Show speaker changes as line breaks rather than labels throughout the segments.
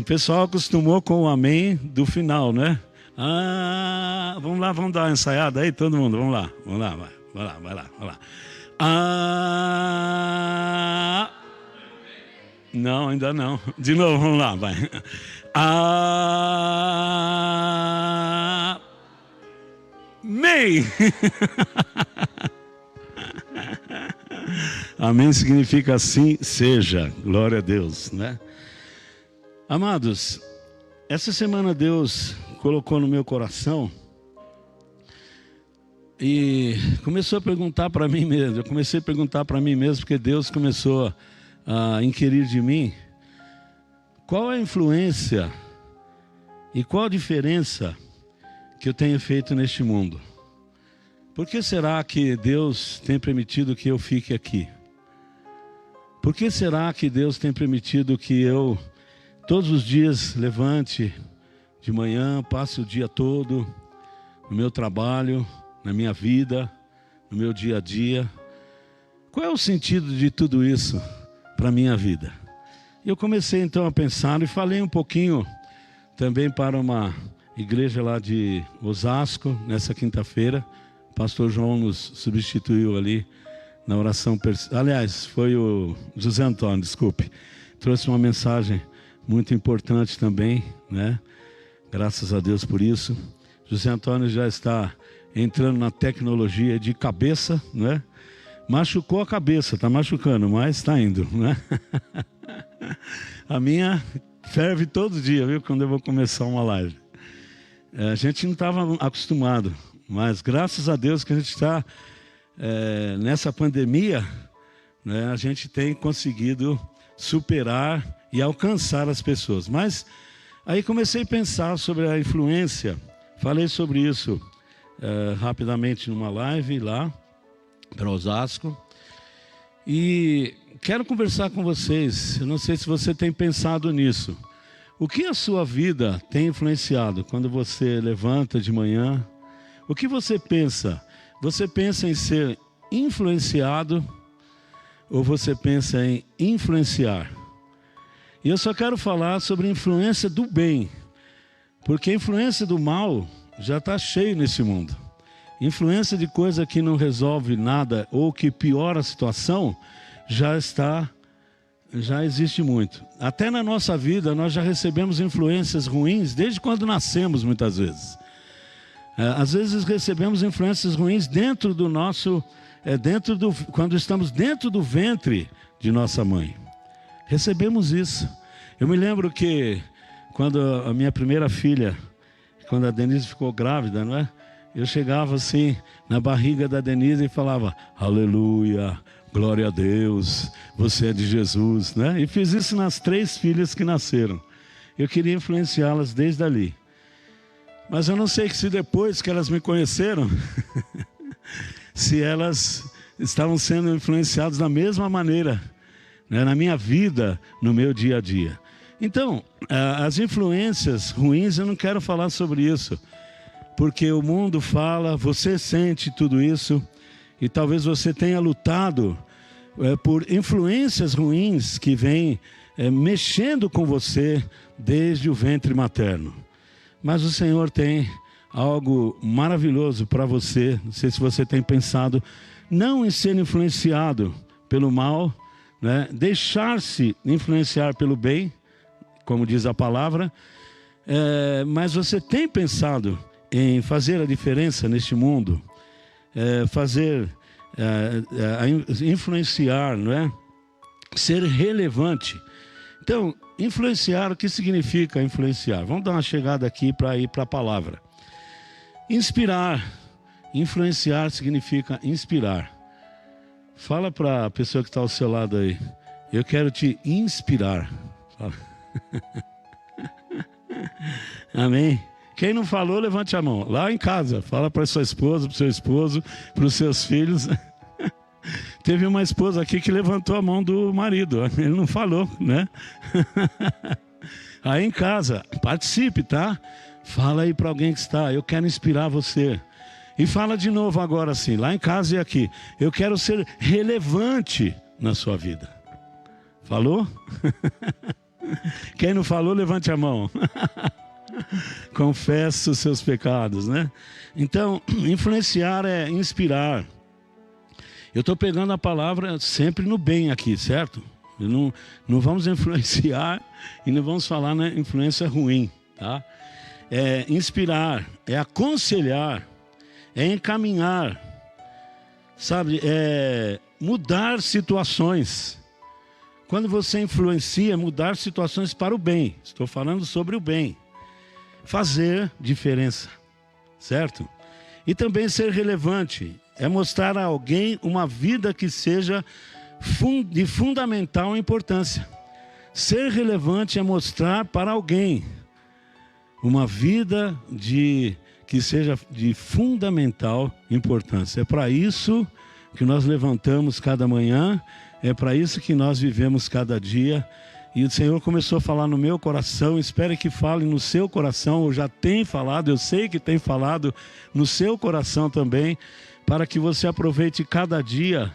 O pessoal acostumou com o amém do final, né? Ah, vamos lá, vamos dar uma ensaiada aí, todo mundo, vamos lá, vai lá. Ah, não, ainda não. De novo, vamos lá, vai. Amém. Amém significa assim seja, glória a Deus, né? Amados, essa semana Deus colocou no meu coração e começou a perguntar para mim mesmo. Eu comecei a perguntar para mim mesmo porque Deus começou a inquirir de mim qual é a influência e qual a diferença que eu tenho feito neste mundo. Por que será que Deus tem permitido que eu fique aqui? Por que será que Deus tem permitido que eu todos os dias levante de manhã, passe o dia todo no meu trabalho, na minha vida, no meu dia a dia? Qual é o sentido de tudo isso para a minha vida? Eu comecei então a pensar e falei um pouquinho também para uma igreja lá de Osasco, nessa quinta-feira. O pastor João nos substituiu ali na oração. Aliás, foi o José Antônio, desculpe. Trouxe uma mensagem muito importante também, né? Graças a Deus por isso. José Antônio já está entrando na tecnologia de cabeça, né? Machucou a cabeça, está machucando, mas está indo, né? A minha ferve todo dia, viu? Quando eu vou começar uma live. A gente não estava acostumado, mas graças a Deus que a gente está nessa pandemia, né? A gente tem conseguido superar e alcançar as pessoas. Mas aí comecei a pensar sobre a influência. Falei sobre isso rapidamente numa live lá para Osasco. E quero conversar com vocês. Eu não sei se você tem pensado nisso. O que a sua vida tem influenciado quando você levanta de manhã? O que você pensa? Você pensa em ser influenciado ou você pensa em influenciar? E eu só quero falar sobre a influência do bem, porque a influência do mal já está cheio nesse mundo. Influência de coisa que não resolve nada ou que piora a situação já existe muito. Até na nossa vida nós já recebemos influências ruins desde quando nascemos, muitas vezes. Às vezes recebemos influências ruins dentro do nosso, quando estamos dentro do ventre de nossa mãe. Recebemos isso. Eu me lembro que quando a minha primeira filha, quando a Denise ficou grávida, não é? Eu chegava assim na barriga da Denise e falava: aleluia, glória a Deus, você é de Jesus, né? E fiz isso nas 3 filhas que nasceram. Eu queria influenciá-las desde ali. Mas eu não sei se depois que elas me conheceram, se elas estavam sendo influenciadas da mesma maneira, né, na minha vida, no meu dia a dia. Então, as influências ruins, eu não quero falar sobre isso, porque o mundo fala, você sente tudo isso, e talvez você tenha lutado por influências ruins que vêm mexendo com você desde o ventre materno. Mas o Senhor tem algo maravilhoso para você. Não sei se você tem pensado, não em ser influenciado pelo mal, né? Deixar-se influenciar pelo bem, como diz a palavra, mas você tem pensado em fazer a diferença neste mundo, influenciar, não é? Ser relevante. Então, influenciar, o que significa influenciar? Vamos dar uma chegada aqui para ir para a palavra. Inspirar. Influenciar significa inspirar. Fala para a pessoa que está ao seu lado aí: eu quero te inspirar. Fala. Amém? Quem não falou, levante a mão. Lá em casa, fala para sua esposa, para o seu esposo, para os seus filhos. Teve uma esposa aqui que levantou a mão do marido. Ele não falou, né? Aí em casa, participe, tá? Fala aí para alguém que está: eu quero inspirar você. E fala de novo agora assim, lá em casa e aqui: eu quero ser relevante na sua vida. Falou? Quem não falou, levante a mão. Confesse os seus pecados, né? Então, influenciar é inspirar. Eu estou pegando a palavra sempre no bem aqui, certo? Não vamos influenciar e não vamos falar na influência ruim, tá? É inspirar, é aconselhar, é encaminhar, sabe? É mudar situações. Quando você influencia, mudar situações para o bem. Estou falando sobre o bem. Fazer diferença, certo? E também ser relevante. É mostrar a alguém uma vida que seja de fundamental importância. Ser relevante é mostrar para alguém uma vida que seja de fundamental importância. É para isso que nós levantamos cada manhã, é para isso que nós vivemos cada dia. E o Senhor começou a falar no meu coração, espero que fale no seu coração, ou já tem falado, eu sei que tem falado no seu coração também, para que você aproveite cada dia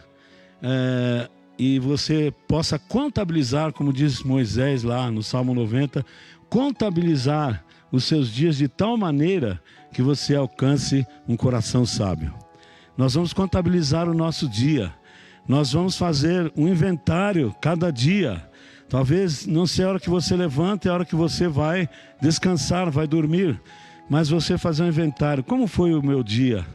e você possa contabilizar, como diz Moisés lá no Salmo 90, contabilizar os seus dias de tal maneira que você alcance um coração sábio. Nós vamos contabilizar o nosso dia, nós vamos fazer um inventário cada dia. Talvez não seja a hora que você levanta, é a hora que você vai descansar, vai dormir, mas você fazer um inventário. Como foi o meu dia?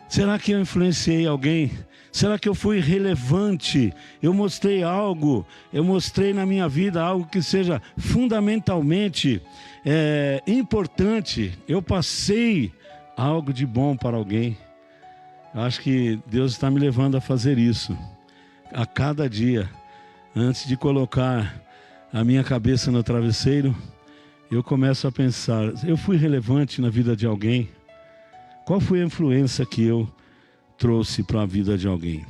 Será que eu influenciei alguém? Será que eu fui relevante? Eu mostrei algo, eu mostrei na minha vida algo que seja fundamentalmente importante. Eu passei algo de bom para alguém. Eu acho que Deus está me levando a fazer isso a cada dia. Antes de colocar a minha cabeça no travesseiro, eu começo a pensar, eu fui relevante na vida de alguém? Qual foi a influência que eu trouxe para a vida de alguém?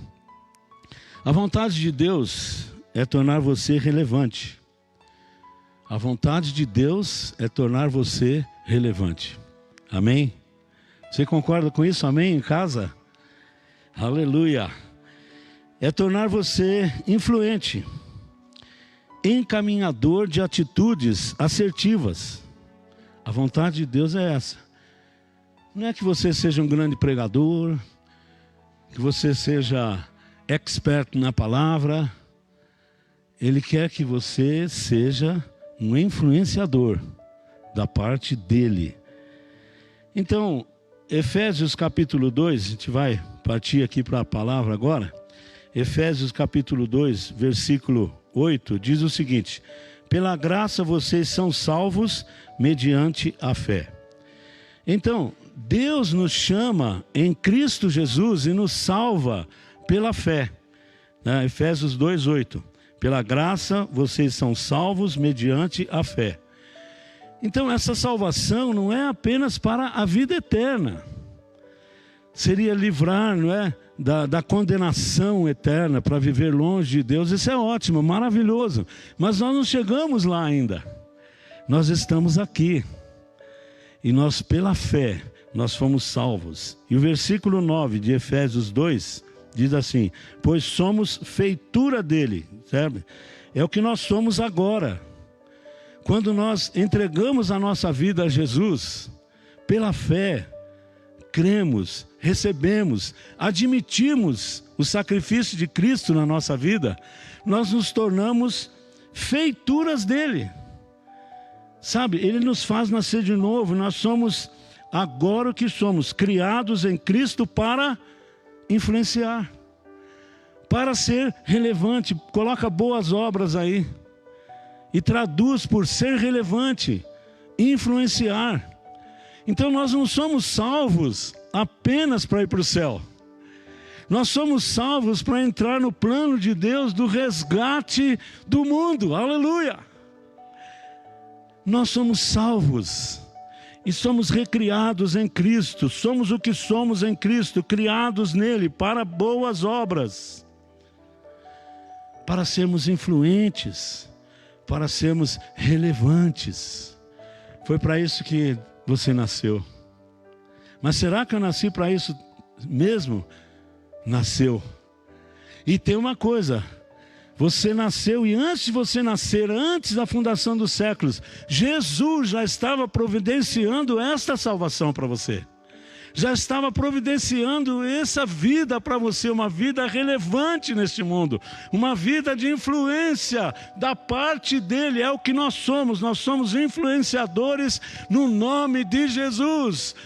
A vontade de Deus é tornar você relevante. A vontade de Deus é tornar você relevante. Amém? Você concorda com isso? Amém? Em casa? Aleluia! É tornar você influente, encaminhador de atitudes assertivas. A vontade de Deus é essa. Não é que você seja um grande pregador, que você seja expert na palavra. Ele quer que você seja um influenciador da parte dele. Então, Efésios capítulo 2, a gente vai partir aqui para a palavra agora. Efésios capítulo 2, versículo 8, diz o seguinte: pela graça vocês são salvos mediante a fé. Então, Deus nos chama em Cristo Jesus e nos salva pela fé. Efésios 2, 8. Pela graça vocês são salvos mediante a fé. Então, essa salvação não é apenas para a vida eterna. Seria livrar, não é? Da condenação eterna para viver longe de Deus. Isso é ótimo, maravilhoso. Mas nós não chegamos lá ainda. Nós estamos aqui. E nós, pela fé, nós fomos salvos. E o versículo 9 de Efésios 2 diz assim: pois somos feitura dele, certo? É o que nós somos agora. Quando nós entregamos a nossa vida a Jesus, pela fé, cremos, recebemos, admitimos o sacrifício de Cristo na nossa vida, nós nos tornamos feituras dele. Sabe, ele nos faz nascer de novo. Nós somos agora o que somos, criados em Cristo para influenciar, para ser relevante. Coloca boas obras aí e traduz por ser relevante, influenciar. Então nós não somos salvos apenas para ir para o céu. Nós somos salvos para entrar no plano de Deus do resgate do mundo. Aleluia! Nós somos salvos e somos recriados em Cristo. Somos o que somos em Cristo, criados nele para boas obras, para sermos influentes, para sermos relevantes. Foi para isso que você nasceu. Mas será que eu nasci para isso mesmo? Nasceu. E tem uma coisa: Você nasceu, e antes de você nascer, antes da fundação dos séculos, Jesus já estava providenciando esta salvação para você. Já estava providenciando essa vida para você, uma vida relevante neste mundo, uma vida de influência da parte dele. É o que nós somos influenciadores no nome de Jesus.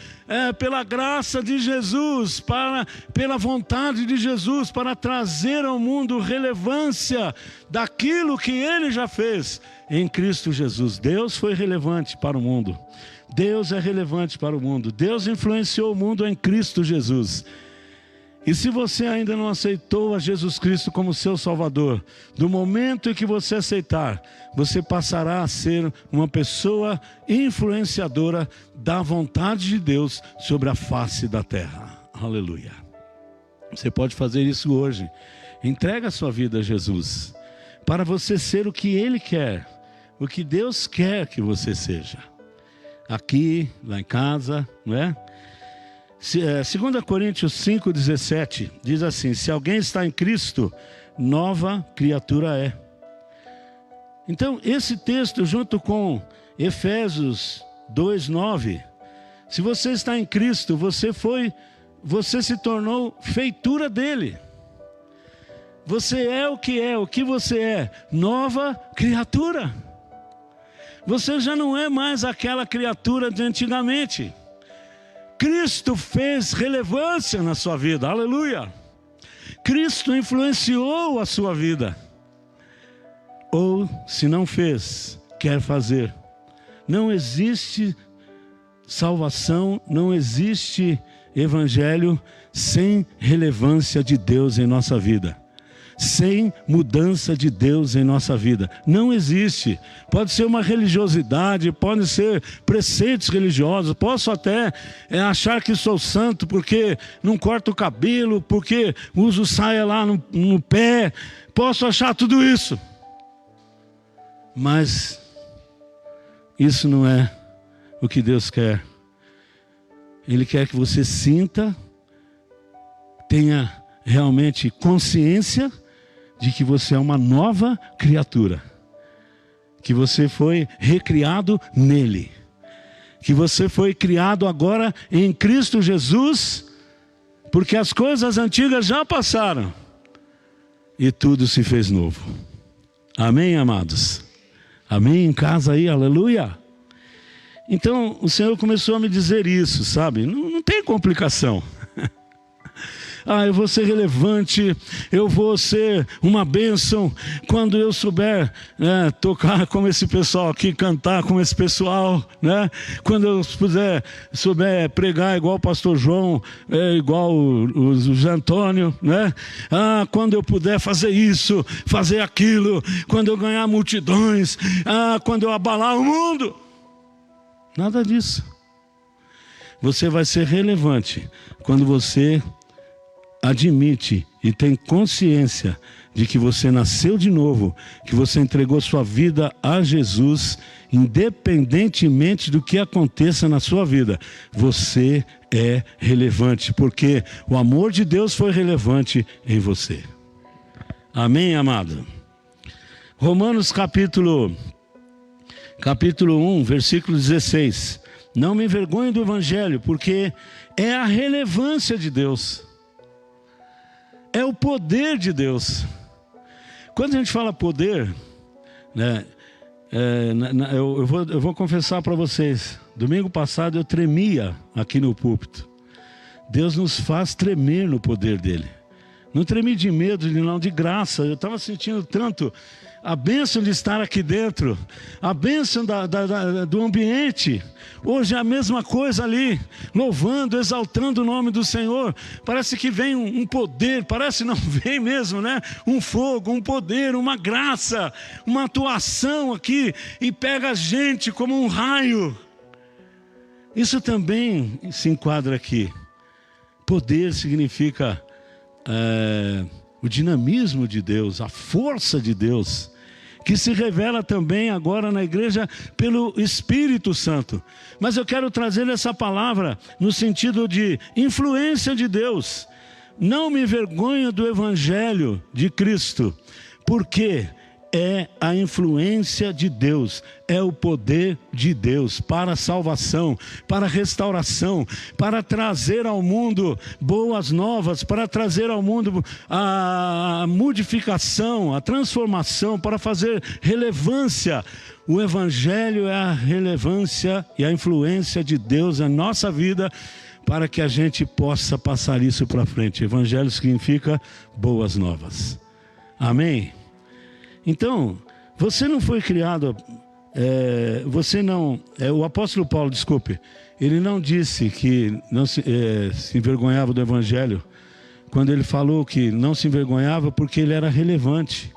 Pela graça de Jesus, pela vontade de Jesus, para trazer ao mundo relevância daquilo que Ele já fez em Cristo Jesus. Deus foi relevante para o mundo. Deus é relevante para o mundo. Deus influenciou o mundo em Cristo Jesus. E se você ainda não aceitou a Jesus Cristo como seu Salvador, do momento em que você aceitar, você passará a ser uma pessoa influenciadora da vontade de Deus sobre a face da terra. Aleluia. Você pode fazer isso hoje. Entrega a sua vida a Jesus, para você ser o que Ele quer, o que Deus quer que você seja. Aqui, lá em casa, não é? 2 Coríntios 5,17 diz assim: se alguém está em Cristo, nova criatura é. Então, esse texto, junto com Efésios 2,9, se você está em Cristo, você se tornou feitura dele. Você é, o que você é? Nova criatura. Você já não é mais aquela criatura de antigamente. Cristo fez relevância na sua vida, aleluia. Cristo influenciou a sua vida. Ou, se não fez, quer fazer. Não existe salvação, não existe evangelho sem relevância de Deus em nossa vida. Sem mudança de Deus em nossa vida. Não existe. Pode ser uma religiosidade, podem ser preceitos religiosos. Posso até achar que sou santo porque não corto o cabelo, porque uso saia lá no pé. Posso achar tudo isso. Mas isso não é o que Deus quer. Ele quer que você sinta, tenha realmente consciência de que você é uma nova criatura, que você foi recriado nele, que você foi criado agora em Cristo Jesus, porque as coisas antigas já passaram e tudo se fez novo. Amém, amados? Amém em casa aí, aleluia? Então o Senhor começou a me dizer isso, sabe? Não tem complicação. Eu vou ser relevante, eu vou ser uma bênção quando eu souber tocar como esse pessoal aqui, cantar como esse pessoal, né? Quando eu souber pregar igual o pastor João, igual o José Antônio, né? Quando eu puder fazer isso, fazer aquilo, quando eu ganhar multidões, quando eu abalar o mundo. Nada disso. Você vai ser relevante quando você admite e tem consciência de que você nasceu de novo, que você entregou sua vida a Jesus, independentemente do que aconteça na sua vida. Você é relevante, porque o amor de Deus foi relevante em você. Amém, amado? Romanos capítulo 1, versículo 16. Não me envergonhe do evangelho, porque é a relevância de Deus. É o poder de Deus. Quando a gente fala poder, né, eu vou confessar para vocês. Domingo passado eu tremia aqui no púlpito. Deus nos faz tremer no poder dele. Não tremi de medo, não, de graça. Eu estava sentindo tanto a bênção de estar aqui dentro, a bênção do ambiente. Hoje é a mesma coisa ali, louvando, exaltando o nome do Senhor. Parece que vem um poder, parece não, vem mesmo, né? Um fogo, um poder, uma graça, uma atuação aqui, e pega a gente como um raio. Isso também se enquadra aqui. Poder significa o dinamismo de Deus, a força de Deus, que se revela também agora na igreja pelo Espírito Santo. Mas eu quero trazer essa palavra no sentido de influência de Deus. Não me envergonho do Evangelho de Cristo, Porque é a influência de Deus, é o poder de Deus para a salvação, para a restauração, para trazer ao mundo boas novas, para trazer ao mundo a modificação, a transformação, para fazer relevância. O Evangelho é a relevância e a influência de Deus na nossa vida, para que a gente possa passar isso para frente. Evangelho significa boas novas. Amém? Então, você não foi criado, o apóstolo Paulo, desculpe, ele não disse que não se envergonhava do Evangelho, quando ele falou que não se envergonhava porque ele era relevante.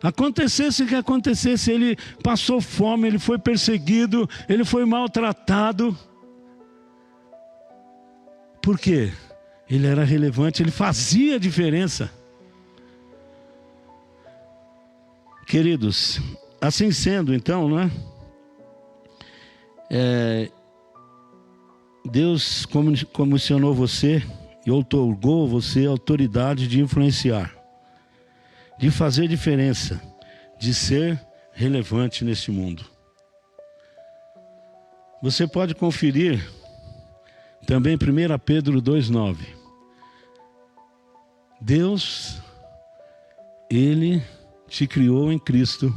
Acontecesse o que acontecesse, ele passou fome, ele foi perseguido, ele foi maltratado. Por quê? Ele era relevante, ele fazia diferença. Queridos, assim sendo, então, né? Deus comissionou você e outorgou você a autoridade de influenciar, de fazer diferença, de ser relevante neste mundo. Você pode conferir também 1 Pedro 2,9. Deus, Ele te criou em Cristo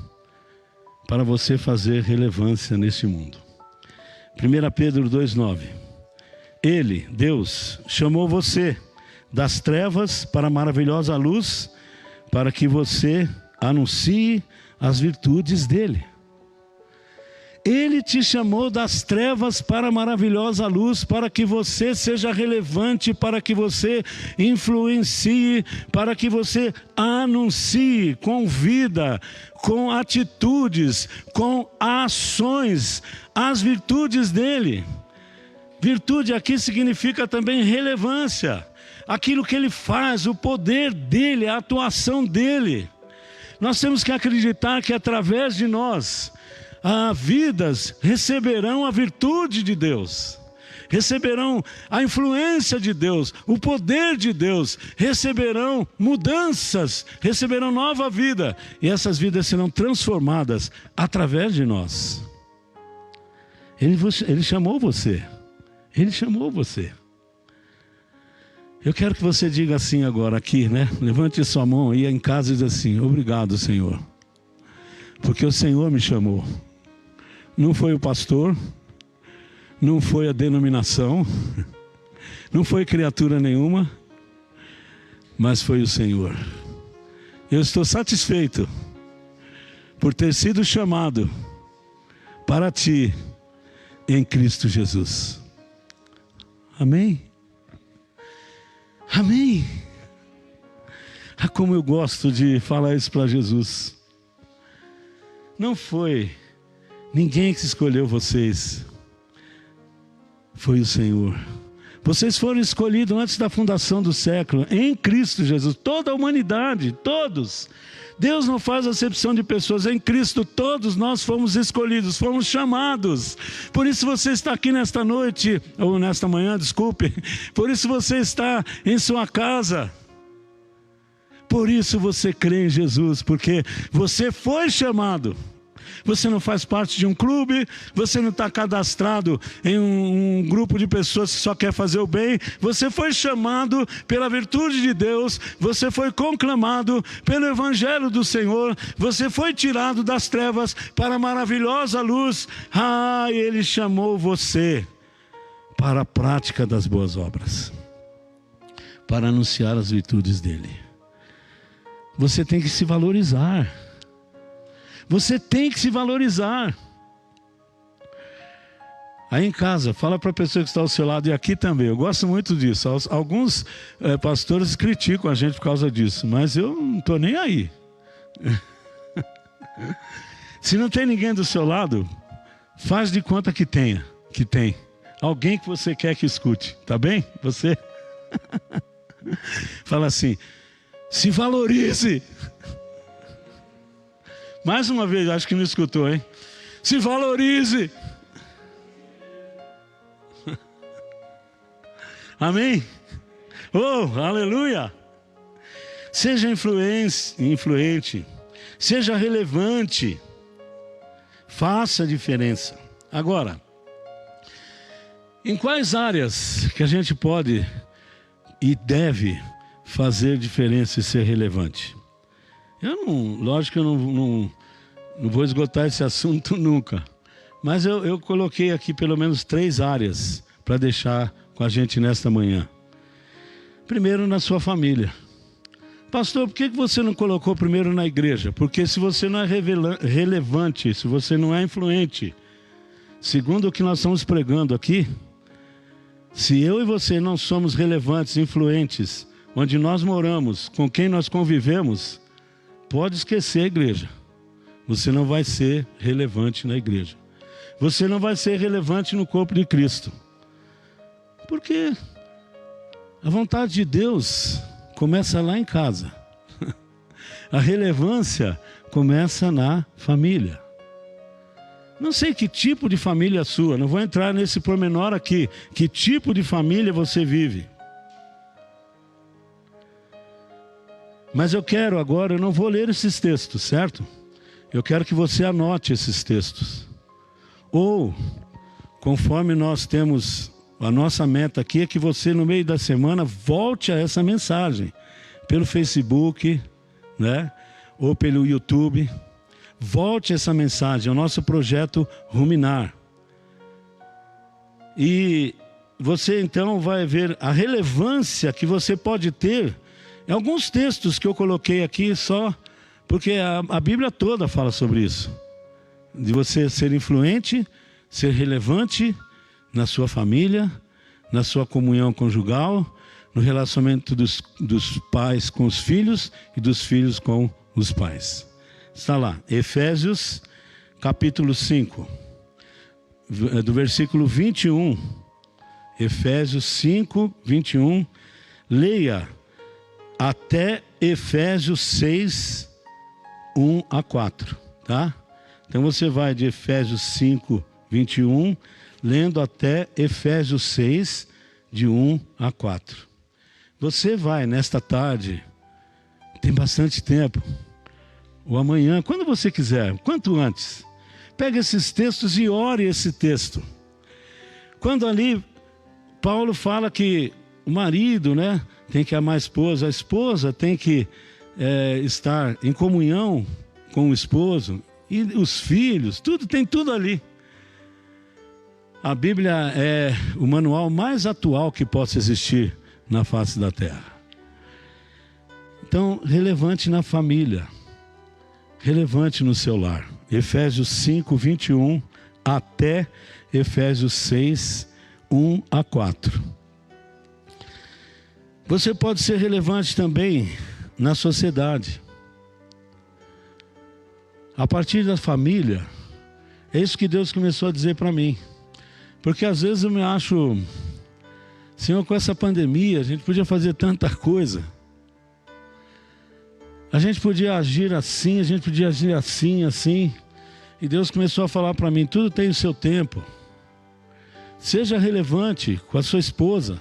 para você fazer relevância neste mundo. 1 Pedro 2,9. Ele, Deus, chamou você das trevas para a maravilhosa luz, para que você anuncie as virtudes dele. Ele te chamou das trevas para a maravilhosa luz, para que você seja relevante, para que você influencie, para que você anuncie com vida, com atitudes, com ações, as virtudes dele. Virtude aqui significa também relevância. Aquilo que ele faz, o poder dele, a atuação dele. Nós temos que acreditar que através de nós, vidas receberão a virtude de Deus, receberão a influência de Deus, o poder de Deus, receberão mudanças, receberão nova vida, e essas vidas serão transformadas através de nós. Ele chamou você, Ele chamou você. Eu quero que você diga assim agora aqui, né? Levante sua mão aí em casa e diz assim: obrigado, Senhor, porque o Senhor me chamou. Não foi o pastor, não foi a denominação, não foi criatura nenhuma, mas foi o Senhor. Eu estou satisfeito por ter sido chamado para ti em Cristo Jesus. Amém? Amém? Como eu gosto de falar isso para Jesus. Não foi ninguém que escolheu vocês, foi o Senhor. Vocês foram escolhidos antes da fundação do século, em Cristo Jesus. Toda a humanidade, todos. Deus não faz acepção de pessoas. Em Cristo todos nós fomos escolhidos, fomos chamados. Por isso você está aqui nesta noite, ou nesta manhã, desculpe. Por isso você está em sua casa. Por isso você crê em Jesus, porque você foi chamado. Você não faz parte de um clube, você não está cadastrado em um grupo de pessoas que só quer fazer o bem. Você foi chamado pela virtude de Deus, você foi conclamado pelo Evangelho do Senhor, você foi tirado das trevas para a maravilhosa luz. Ele chamou você para a prática das boas obras, para anunciar as virtudes dele. Você tem que se valorizar. Você tem que se valorizar. Aí em casa, fala para a pessoa que está ao seu lado, e aqui também, eu gosto muito disso. Alguns pastores criticam a gente por causa disso, mas eu não estou nem aí. Se não tem ninguém do seu lado, faz de conta que tem alguém que você quer que escute, tá bem? Você fala assim: se valorize. Mais uma vez, acho que não escutou, hein? Se valorize. Amém? Oh, aleluia. Seja influente, seja relevante, faça a diferença. Agora, em quais áreas que a gente pode e deve fazer diferença e ser relevante? Lógico que eu não vou esgotar esse assunto nunca, mas eu coloquei aqui pelo menos 3 áreas para deixar com a gente nesta manhã. Primeiro, na sua família. Pastor, por que você não colocou primeiro na igreja? Porque se você não é relevante, se você não é influente, segundo o que nós estamos pregando aqui, se eu e você não somos relevantes, influentes, onde nós moramos, com quem nós convivemos, pode esquecer a igreja. Você não vai ser relevante na igreja. Você não vai ser relevante no corpo de Cristo. Porque a vontade de Deus começa lá em casa. A relevância começa na família. Não sei que tipo de família é sua, não vou entrar nesse pormenor aqui. Que tipo de família você vive? Mas eu quero agora, eu não vou ler esses textos, certo? Eu quero que você anote esses textos. Ou, conforme nós temos, a nossa meta aqui é que você no meio da semana volte a essa mensagem. Pelo Facebook, né? Ou pelo YouTube. Volte essa mensagem, é o nosso projeto Ruminar. E você então vai ver a relevância que você pode ter em alguns textos que eu coloquei aqui só, porque a Bíblia toda fala sobre isso. De você ser influente, ser relevante na sua família, na sua comunhão conjugal, no relacionamento dos pais com os filhos e dos filhos com os pais. Está lá, Efésios capítulo 5, do versículo 21. Efésios 5, 21. Leia até Efésios 6, 1 a 4, tá? Então você vai de Efésios 5, 21, lendo até Efésios 6, de 1 a 4. Você vai nesta tarde, tem bastante tempo, ou amanhã, quando você quiser, quanto antes, pega esses textos e ore esse texto. Quando ali Paulo fala que o marido, né, tem que amar a esposa tem que estar em comunhão com o esposo, e os filhos, tem tudo ali. A Bíblia é o manual mais atual que possa existir na face da terra. Então, relevante na família, relevante no seu lar. Efésios 5, 21 até Efésios 6, 1 a 4. Você pode ser relevante também na sociedade. A partir da família, é isso que Deus começou a dizer para mim. Porque às vezes eu me acho, Senhor, com essa pandemia, a gente podia fazer tanta coisa. A gente podia agir assim, a gente podia agir assim, assim. E Deus começou a falar para mim, tudo tem o seu tempo. Seja relevante com a sua esposa.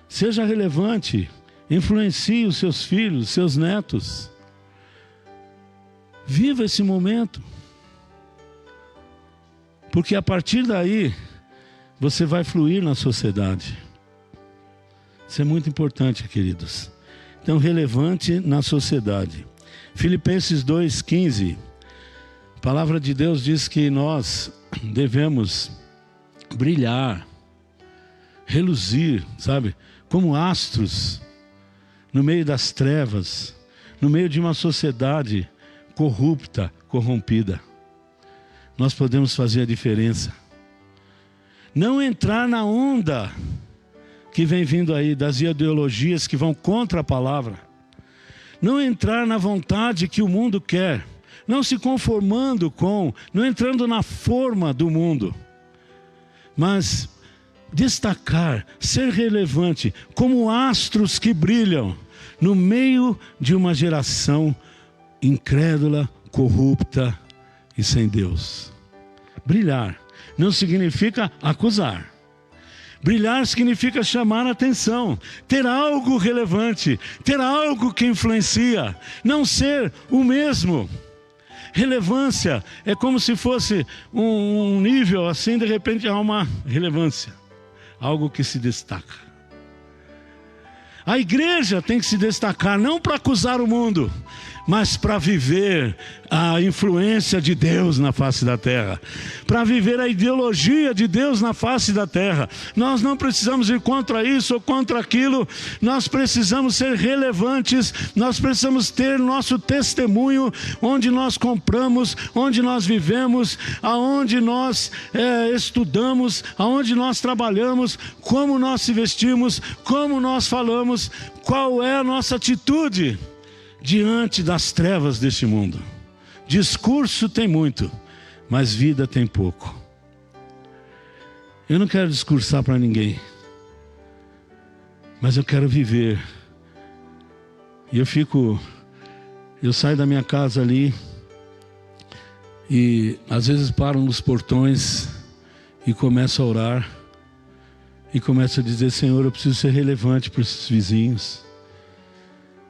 Seja relevante, influencie os seus filhos, os seus netos. Viva esse momento. Porque a partir daí, você vai fluir na sociedade. Isso é muito importante, queridos. Então, relevante na sociedade. Filipenses 2,15. A palavra de Deus diz que nós devemos brilhar, reluzir, sabe? Como astros no meio das trevas, no meio de uma sociedade corrupta, corrompida. Nós podemos fazer a diferença. Não entrar na onda que vem vindo aí das ideologias que vão contra a palavra. Não entrar na vontade que o mundo quer. Não se conformando com, não entrando na forma do mundo. Mas destacar, ser relevante, como astros que brilham no meio de uma geração incrédula, corrupta e sem Deus. Brilhar não significa acusar. Brilhar significa chamar a atenção, ter algo relevante, ter algo que influencia, não ser o mesmo. Relevância é como se fosse um nível assim, de repente há uma relevância, algo que se destaca. A igreja tem que se destacar não para acusar o mundo, mas para viver a influência de Deus na face da terra, para viver a ideologia de Deus na face da terra. Nós não precisamos ir contra isso ou contra aquilo, nós precisamos ser relevantes, nós precisamos ter nosso testemunho, onde nós compramos, onde nós vivemos, aonde nós estudamos, aonde nós trabalhamos, como nós se vestimos, como nós falamos, qual é a nossa atitude diante das trevas deste mundo. Discurso tem muito, mas vida tem pouco. Eu não quero discursar para ninguém, mas eu quero viver. E eu saio da minha casa ali e às vezes paro nos portões e começo a orar e começo a dizer: Senhor, eu preciso ser relevante para esses vizinhos,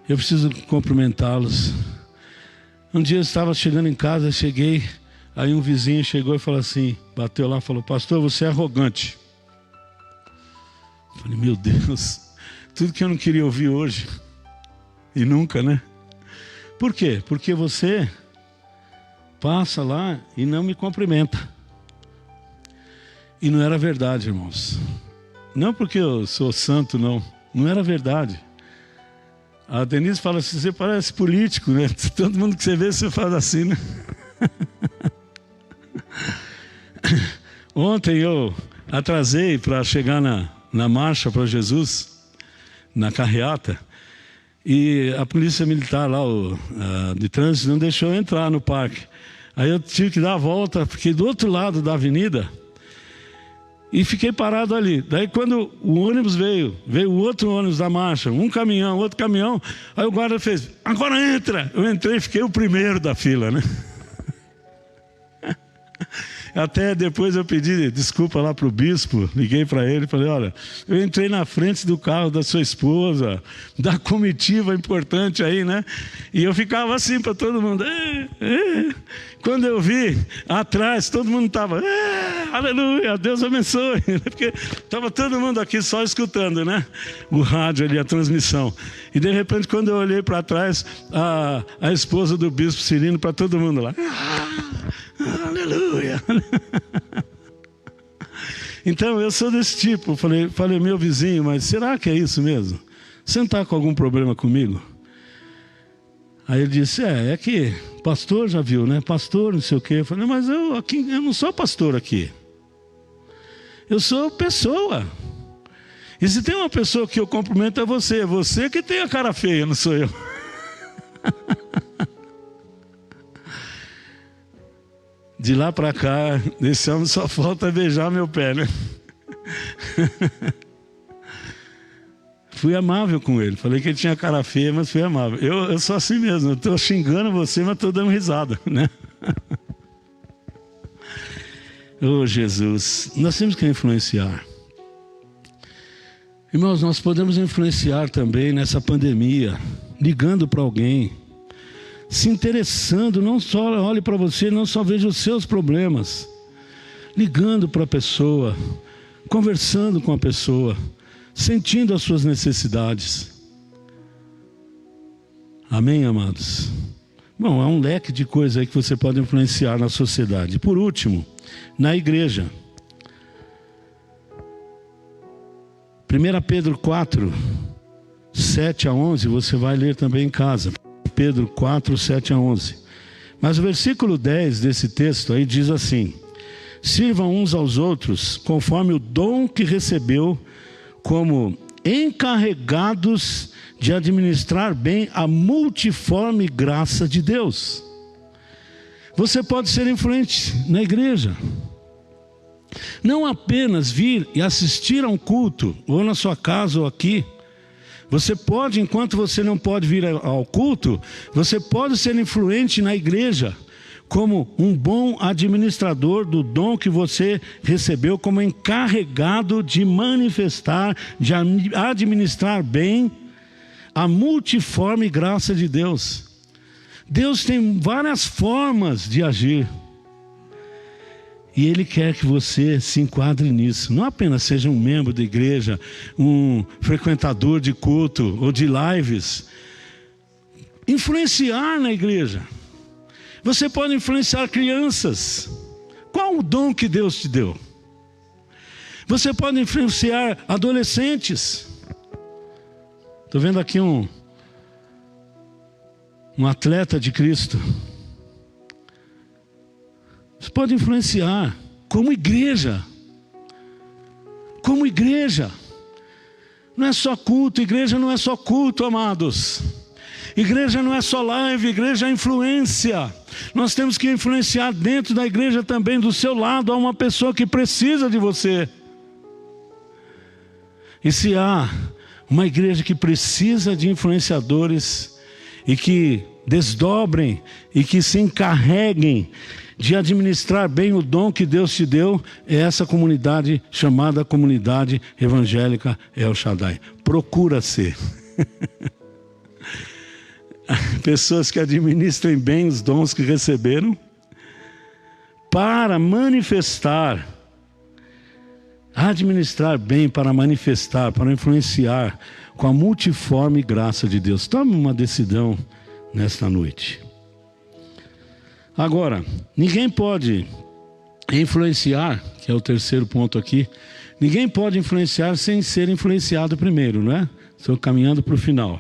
eu preciso cumprimentá-los. Um dia eu estava chegando em casa, cheguei, aí um vizinho chegou e falou assim, bateu lá e falou: pastor, você é arrogante. Eu falei: meu Deus, tudo que eu não queria ouvir hoje, e nunca, né? Por quê? Porque você passa lá e não me cumprimenta. E não era verdade, irmãos. Não porque eu sou santo, não era verdade. A Denise fala assim: você parece político, né? Todo mundo que você vê, você faz assim, né? Ontem eu atrasei para chegar na marcha para Jesus, na carreata, e a polícia militar lá, de trânsito, não deixou eu entrar no parque. Aí eu tive que dar a volta, fiquei do outro lado da avenida, e fiquei parado ali. Daí quando o ônibus veio o outro ônibus da marcha, um caminhão, outro caminhão, aí o guarda fez: agora entra! Eu entrei e fiquei o primeiro da fila, né? Até depois eu pedi desculpa lá para o bispo, liguei para ele e falei: olha, eu entrei na frente do carro da sua esposa, da comitiva importante aí, né? E eu ficava assim para todo mundo. Quando eu vi atrás, todo mundo estava: aleluia, Deus abençoe. Porque estava todo mundo aqui só escutando, né? O rádio ali, a transmissão. E de repente, quando eu olhei para trás, a esposa do bispo Cirino, para todo mundo lá: aleluia. Então eu sou desse tipo. Falei: meu vizinho, mas será que é isso mesmo? Você não está com algum problema comigo? Aí ele disse: é que pastor já viu, né? Pastor não sei o quê. Eu falei: mas eu não sou pastor aqui, eu sou pessoa. E se tem uma pessoa que eu cumprimento, é você. Você que tem a cara feia, não sou eu. De lá para cá, desse homem só falta beijar meu pé, né? Fui amável com ele. Falei que ele tinha cara feia, mas fui amável. Eu sou assim mesmo. Eu estou xingando você, mas estou dando risada, né? Oh, Jesus. Nós temos que influenciar. Irmãos, nós podemos influenciar também nessa pandemia, ligando para alguém, se interessando, não só olhe para você, não só veja os seus problemas, ligando para a pessoa, conversando com a pessoa, sentindo as suas necessidades. Amém, amados? Bom, há um leque de coisas aí que você pode influenciar na sociedade. Por último, na igreja. 1 Pedro 4, 7 a 11, você vai ler também em casa. Pedro 4, 7 a 11. Mas o versículo 10 desse texto aí diz assim: sirvam uns aos outros conforme o dom que recebeu, como encarregados de administrar bem a multiforme graça de Deus. Você pode ser influente na igreja. Não apenas vir e assistir a um culto, ou na sua casa ou aqui. Você pode, enquanto você não pode vir ao culto, você pode ser influente na igreja, como um bom administrador do dom que você recebeu, como encarregado de manifestar, de administrar bem a multiforme graça de Deus. Deus tem várias formas de agir. E Ele quer que você se enquadre nisso. Não apenas seja um membro da igreja, um frequentador de culto ou de lives. Influenciar na igreja. Você pode influenciar crianças. Qual o dom que Deus te deu? Você pode influenciar adolescentes. Estou vendo aqui um atleta de Cristo. Você pode influenciar como igreja. Como igreja. Não é só culto, igreja não é só culto, amados. Igreja não é só live, igreja é influência. Nós temos que influenciar dentro da igreja também, do seu lado, há uma pessoa que precisa de você. E se há uma igreja que precisa de influenciadores e que desdobrem e que se encarreguem de administrar bem o dom que Deus te deu, é essa comunidade chamada Comunidade Evangélica El Shaddai. Procura ser. Pessoas que administrem bem os dons que receberam para manifestar, administrar bem para manifestar, para influenciar com a multiforme graça de Deus. Tome uma decisão nesta noite. Agora, ninguém pode influenciar, que é o terceiro ponto aqui, ninguém pode influenciar sem ser influenciado primeiro, não é? Estou caminhando para o final.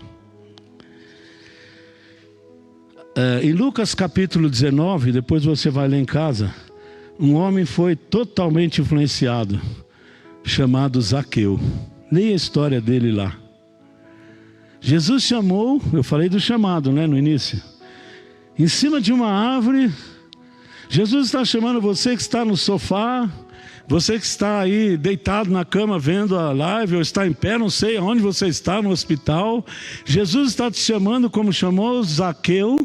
Em Lucas capítulo 19, depois você vai ler em casa, um homem foi totalmente influenciado, chamado Zaqueu. Leia a história dele lá. Jesus chamou, eu falei do chamado, né, no início. Em cima de uma árvore, Jesus está chamando você que está no sofá, você que está aí deitado na cama vendo a live, ou está em pé, não sei onde você está, no hospital. Jesus está te chamando como chamou Zaqueu.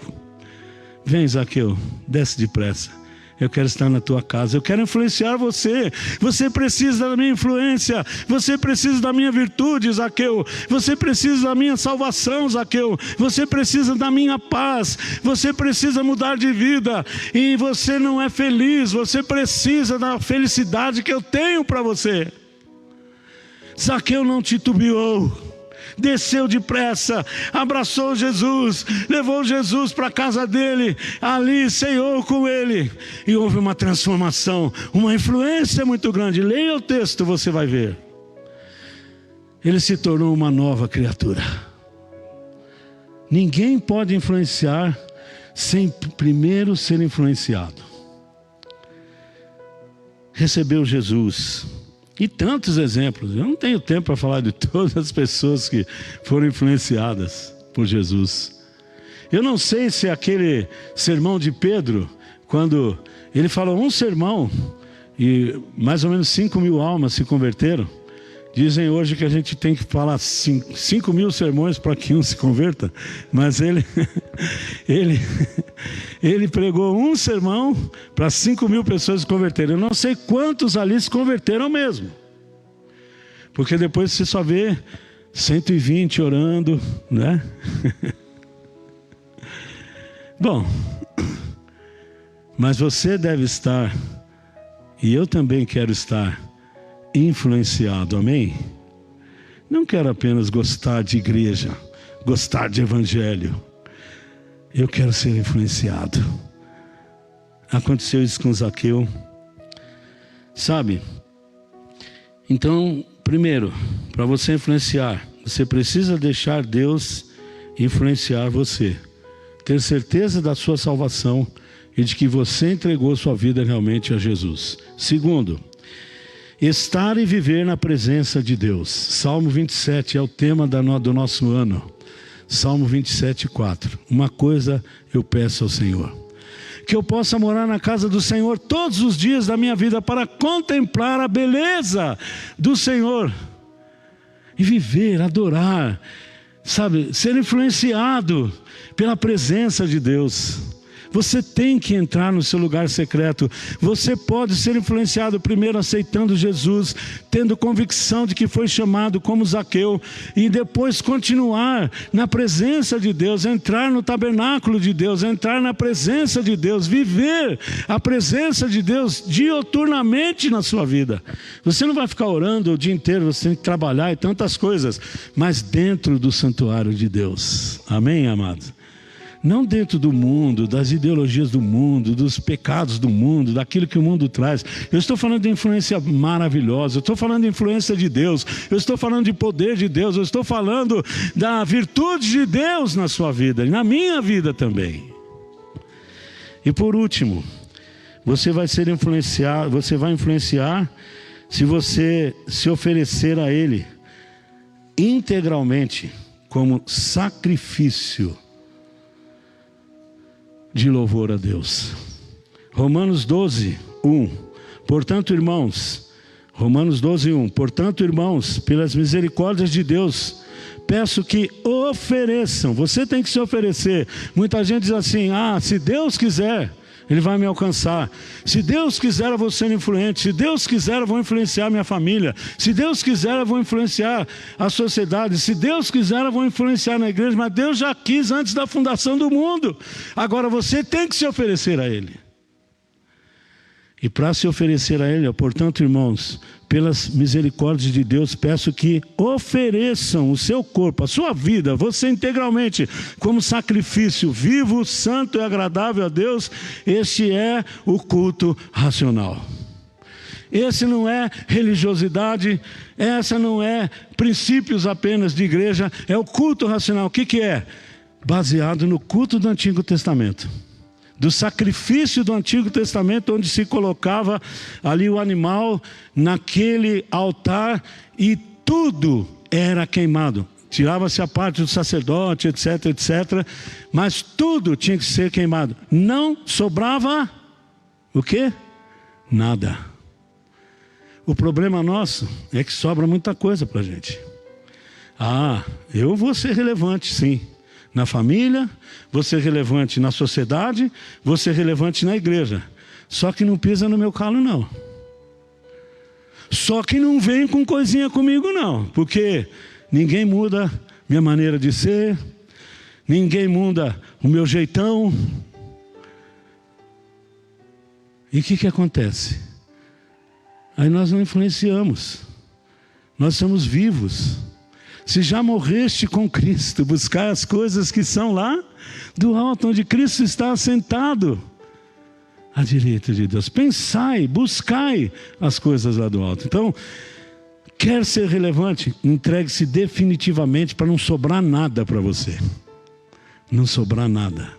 Vem, Zaqueu, desce depressa. Eu quero estar na tua casa, eu quero influenciar você. Você precisa da minha influência, você precisa da minha virtude, Zaqueu. Você precisa da minha salvação, Zaqueu. Você precisa da minha paz, você precisa mudar de vida. E você não é feliz, você precisa da felicidade que eu tenho para você. Zaqueu não titubeou. Desceu depressa, abraçou Jesus, levou Jesus para a casa dele, ali ceou com ele, e houve uma transformação, uma influência muito grande. Leia o texto, você vai ver. Ele se tornou uma nova criatura. Ninguém pode influenciar sem primeiro ser influenciado. Recebeu Jesus. E tantos exemplos. Eu não tenho tempo para falar de todas as pessoas que foram influenciadas por Jesus. Eu não sei se aquele sermão de Pedro, quando ele falou um sermão, e mais ou menos 5.000 almas se converteram. Dizem hoje que a gente tem que falar 5.000 sermões para que um se converta. Mas ele pregou um sermão para 5.000 pessoas se converterem. Eu não sei quantos ali se converteram mesmo. Porque depois você só vê 120 orando, né? Bom, mas você deve estar, e eu também quero estar, influenciado, amém? Não quero apenas gostar de igreja, gostar de evangelho. Eu quero ser influenciado. Aconteceu isso com Zaqueu. Sabe? Então, primeiro, para você influenciar, você precisa deixar Deus influenciar você. Ter certeza da sua salvação e de que você entregou sua vida realmente a Jesus. Segundo, estar e viver na presença de Deus. Salmo 27 é o tema do nosso ano. Salmo 27:4. Uma coisa eu peço ao Senhor: que eu possa morar na casa do Senhor todos os dias da minha vida, para contemplar a beleza do Senhor e viver, adorar, sabe, ser influenciado pela presença de Deus. Você tem que entrar no seu lugar secreto. Você pode ser influenciado primeiro aceitando Jesus, tendo convicção de que foi chamado como Zaqueu, e depois continuar na presença de Deus, entrar no tabernáculo de Deus, entrar na presença de Deus, viver a presença de Deus diuturnamente na sua vida. Você não vai ficar orando o dia inteiro, você tem que trabalhar e tantas coisas, mas dentro do santuário de Deus. Amém, amados? Não dentro do mundo, das ideologias do mundo, dos pecados do mundo, daquilo que o mundo traz. Eu estou falando de influência maravilhosa, eu estou falando de influência de Deus, eu estou falando de poder de Deus, eu estou falando da virtude de Deus na sua vida e na minha vida também. E por último, você vai ser influenciado, você vai influenciar se você se oferecer a Ele integralmente como sacrifício de louvor a Deus. Romanos 12, 1. Portanto, irmãos, Romanos 12, 1. Portanto, irmãos, pelas misericórdias de Deus, peço que ofereçam. Você tem que se oferecer. Muita gente diz assim: se Deus quiser, Ele vai me alcançar. Se Deus quiser, eu vou ser influente. Se Deus quiser, eu vou influenciar minha família. Se Deus quiser, eu vou influenciar a sociedade. Se Deus quiser, eu vou influenciar na igreja. Mas Deus já quis antes da fundação do mundo. Agora você tem que se oferecer a Ele. E para se oferecer a Ele, portanto, irmãos, pelas misericórdias de Deus, peço que ofereçam o seu corpo, a sua vida, você integralmente, como sacrifício vivo, santo e agradável a Deus. Este é o culto racional. Esse não é religiosidade, essa não é princípios apenas de igreja, é o culto racional. O que é? Baseado no culto do Antigo Testamento. Do sacrifício do Antigo Testamento, onde se colocava ali o animal naquele altar e tudo era queimado. Tirava-se a parte do sacerdote, etc, etc, mas tudo tinha que ser queimado. Não sobrava o quê? Nada. O problema nosso é que sobra muita coisa para a gente. Eu vou ser relevante, sim. Na família, vou ser relevante na sociedade, vou ser relevante na igreja. Só que não pisa no meu calo, não. Só que não vem com coisinha comigo, não. Porque ninguém muda minha maneira de ser, ninguém muda o meu jeitão. E o que acontece? Aí nós não influenciamos. Nós somos vivos. Se já morreste com Cristo, buscai as coisas que são lá do alto, onde Cristo está assentado à direita de Deus. Pensai, buscai as coisas lá do alto. Então, quer ser relevante? Entregue-se definitivamente para não sobrar nada para você. Não sobrar nada.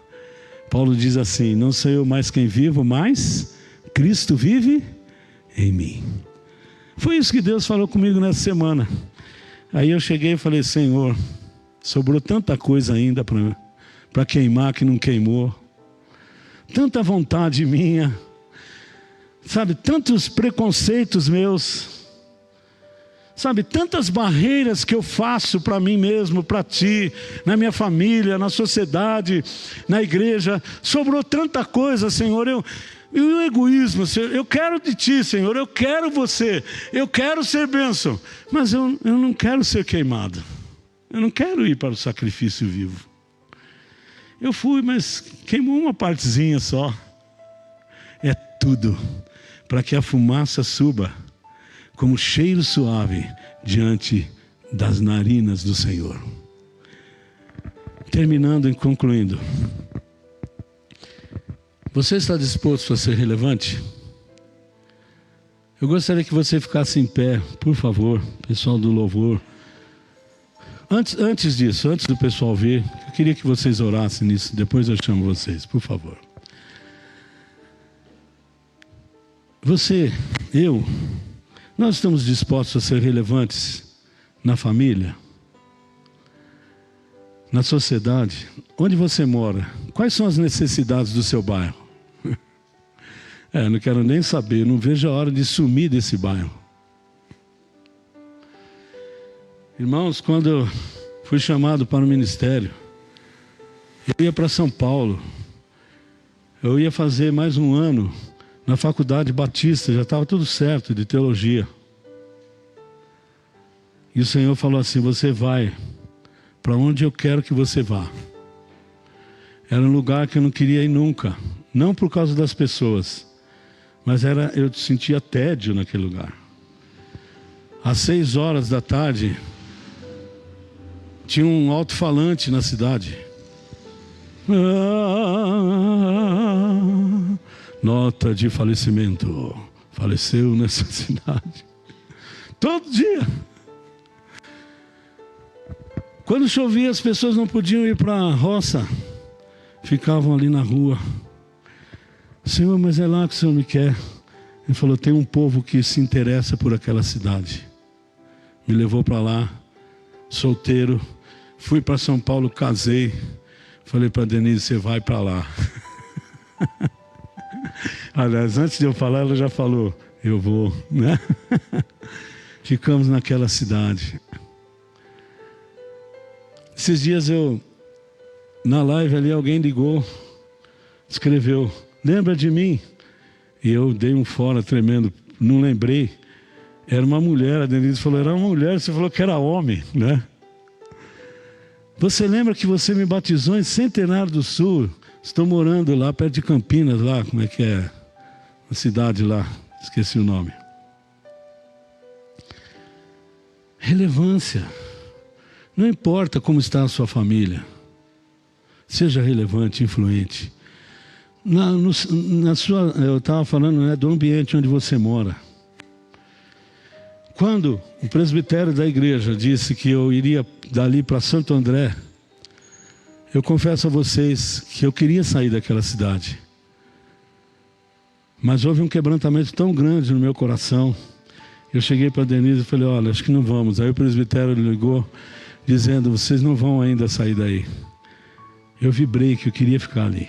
Paulo diz assim: não sou eu mais quem vivo, mas Cristo vive em mim. Foi isso que Deus falou comigo nessa semana. Aí eu cheguei e falei: Senhor, sobrou tanta coisa ainda para queimar que não queimou. Tanta vontade minha. Sabe, tantos preconceitos meus. Sabe, tantas barreiras que eu faço para mim mesmo, para Ti, na minha família, na sociedade, na igreja. Sobrou tanta coisa, Senhor. E o egoísmo, Senhor, eu quero de Ti, Senhor, eu quero você, eu quero ser bênção, mas eu não quero ser queimado, eu não quero ir para o sacrifício vivo. Eu fui, mas queimou uma partezinha só. É tudo para que a fumaça suba como cheiro suave diante das narinas do Senhor. Terminando e concluindo. Você está disposto a ser relevante? Eu gostaria que você ficasse em pé, por favor, pessoal do louvor. Antes disso, antes do pessoal vir, eu queria que vocês orassem nisso, depois eu chamo vocês, por favor. Você, nós estamos dispostos a ser relevantes na família, na sociedade, onde você mora. Quais são as necessidades do seu bairro? Não quero nem saber, não vejo a hora de sumir desse bairro. Irmãos, quando eu fui chamado para o ministério, eu ia para São Paulo. Eu ia fazer mais um ano na faculdade batista, já estava tudo certo de teologia. E o Senhor falou assim: você vai para onde eu quero que você vá. Era um lugar que eu não queria ir nunca, não por causa das pessoas, mas eu sentia tédio naquele lugar. Às 6 horas da tarde, tinha um alto-falante na cidade. Nota de falecimento. Faleceu nessa cidade. Todo dia. Quando chovia, as pessoas não podiam ir para a roça. Ficavam ali na rua. Senhor, mas é lá que o Senhor me quer. Ele falou: tem um povo que se interessa por aquela cidade. Me levou para lá, solteiro. Fui para São Paulo, casei. Falei para Denise: você vai para lá. Aliás, antes de eu falar, ela já falou: eu vou, né? Ficamos naquela cidade. Esses dias na live ali, alguém ligou, escreveu: lembra de mim? E eu dei um fora tremendo, não lembrei. Era uma mulher, a Denise falou: era uma mulher, você falou que era homem, né? Você lembra que você me batizou em Centenário do Sul? Estou morando lá perto de Campinas, lá, como é que é? A cidade lá, esqueci o nome. Relevância. Não importa como está a sua família. Seja relevante, influente. Eu estava falando, né, do ambiente onde você mora. Quando o presbitério da igreja disse que eu iria dali para Santo André, eu confesso a vocês que eu queria sair daquela cidade. Mas houve um quebrantamento tão grande no meu coração. Eu cheguei para Denise e falei: olha, acho que não vamos. Aí o presbitério ligou, dizendo: vocês não vão ainda sair daí. Eu vibrei que eu queria ficar ali.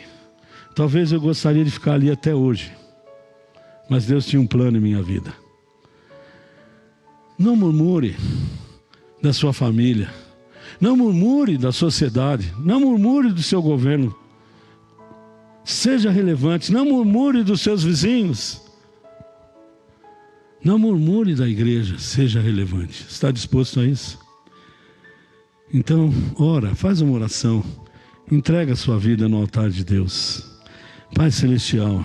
Talvez eu gostaria de ficar ali até hoje. Mas Deus tinha um plano em minha vida. Não murmure da sua família. Não murmure da sociedade. Não murmure do seu governo. Seja relevante. Não murmure dos seus vizinhos. Não murmure da igreja. Seja relevante. Está disposto a isso? Então, ora, faz uma oração. Entrega a sua vida no altar de Deus. Pai Celestial,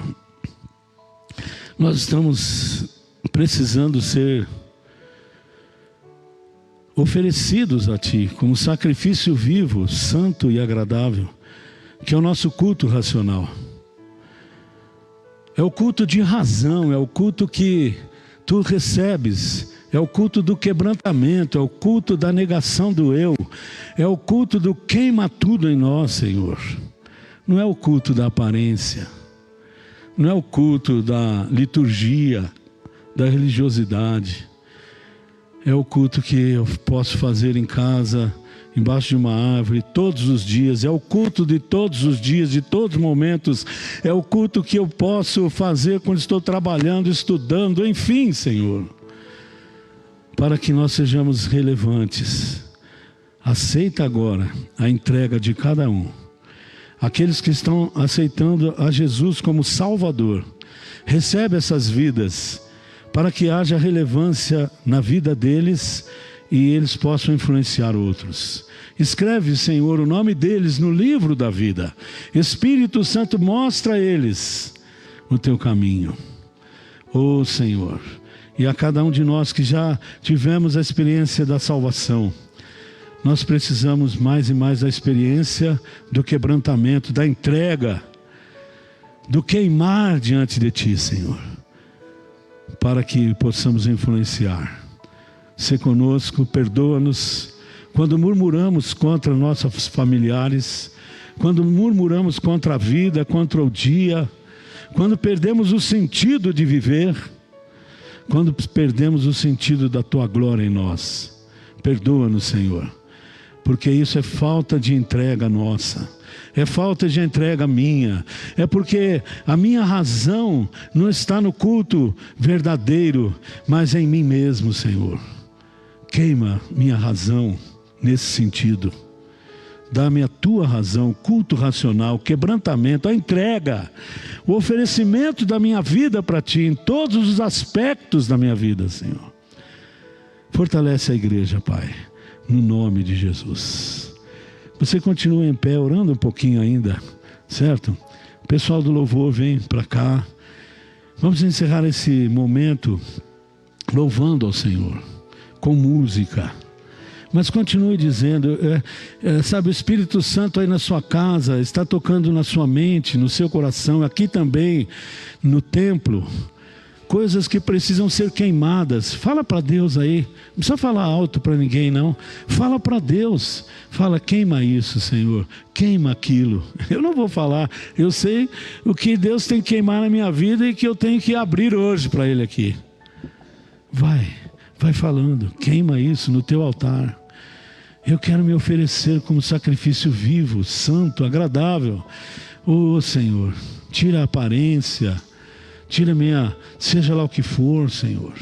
nós estamos precisando ser oferecidos a Ti como sacrifício vivo, santo e agradável, que é o nosso culto racional. É o culto de razão, é o culto que Tu recebes, é o culto do quebrantamento, é o culto da negação do eu, é o culto do queima tudo em nós, Senhor. Não é o culto da aparência, não é o culto da liturgia, da religiosidade. É o culto que eu posso fazer em casa, embaixo de uma árvore, todos os dias. É o culto de todos os dias, de todos os momentos. É o culto que eu posso fazer quando estou trabalhando, estudando, enfim, Senhor. Para que nós sejamos relevantes. Aceita agora a entrega de cada um. Aqueles que estão aceitando a Jesus como Salvador, recebe essas vidas, para que haja relevância na vida deles e eles possam influenciar outros. Escreve, Senhor, o nome deles no livro da vida. Espírito Santo, mostra a eles o Teu caminho. Ó Senhor, e a cada um de nós que já tivemos a experiência da salvação, nós precisamos mais e mais da experiência do quebrantamento, da entrega, do queimar diante de Ti, Senhor, para que possamos influenciar. Sê conosco, perdoa-nos quando murmuramos contra nossos familiares, quando murmuramos contra a vida, contra o dia, quando perdemos o sentido de viver, quando perdemos o sentido da Tua glória em nós. Perdoa-nos, Senhor, porque isso é falta de entrega nossa. É falta de entrega minha. É porque a minha razão não está no culto verdadeiro, mas em mim mesmo, Senhor. Queima minha razão nesse sentido. Dá-me a tua razão, culto racional, quebrantamento, a entrega, o oferecimento da minha vida para ti, em todos os aspectos da minha vida, Senhor. Fortalece a igreja, Pai, no nome de Jesus. Você continua em pé, orando um pouquinho ainda, certo? O pessoal do louvor vem para cá. Vamos encerrar esse momento louvando ao Senhor, com música. Mas continue dizendo, sabe, o Espírito Santo aí na sua casa, está tocando na sua mente, no seu coração, aqui também, no templo, coisas que precisam ser queimadas. Fala para Deus aí, não precisa falar alto para ninguém não, fala para Deus, fala, queima isso, Senhor, queima aquilo. Eu não vou falar, eu sei o que Deus tem que queimar na minha vida e que eu tenho que abrir hoje para Ele aqui. Vai falando, queima isso no teu altar. Eu quero me oferecer como sacrifício vivo, santo, agradável. Ô Senhor, tira a aparência, tira seja lá o que for, Senhor.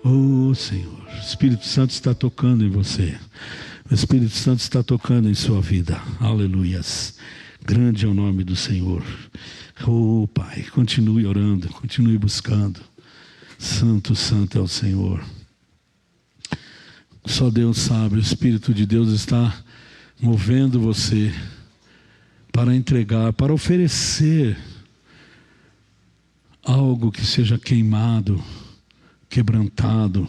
Ô Senhor, o Espírito Santo está tocando em você. O Espírito Santo está tocando em sua vida. Aleluias. Grande é o nome do Senhor. Oh Pai, continue orando, continue buscando. Santo, santo é o Senhor. Só Deus sabe, o Espírito de Deus está movendo você para entregar, para oferecer algo que seja queimado, quebrantado,